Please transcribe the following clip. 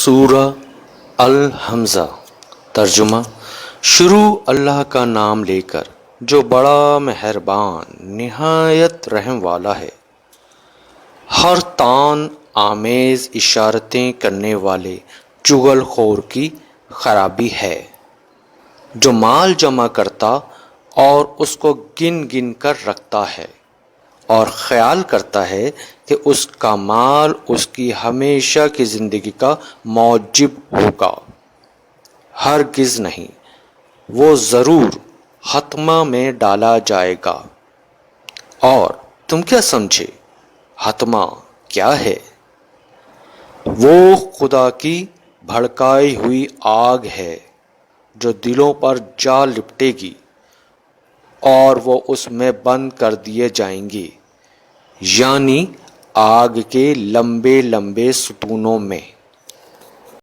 سورہ الحمزہ۔ ترجمہ: شروع اللہ کا نام لے کر جو بڑا مہربان نہایت رحم والا ہے۔ ہر طعن آمیز اشارتیں کرنے والے چغل خور کی خرابی ہے، جو مال جمع کرتا اور اس کو گن گن کر رکھتا ہے اور خیال کرتا ہے کہ اس کا مال اس کی ہمیشہ کی زندگی کا موجب ہوگا۔ ہرگز نہیں، وہ ضرور حتمہ میں ڈالا جائے گا۔ اور تم کیا سمجھے حتمہ کیا ہے؟ وہ خدا کی بھڑکائی ہوئی آگ ہے جو دلوں پر جا لپٹے گی اور وہ اس میں بند کر دیے جائیں گے، یعنی آگ کے لمبے لمبے ستونوں میں۔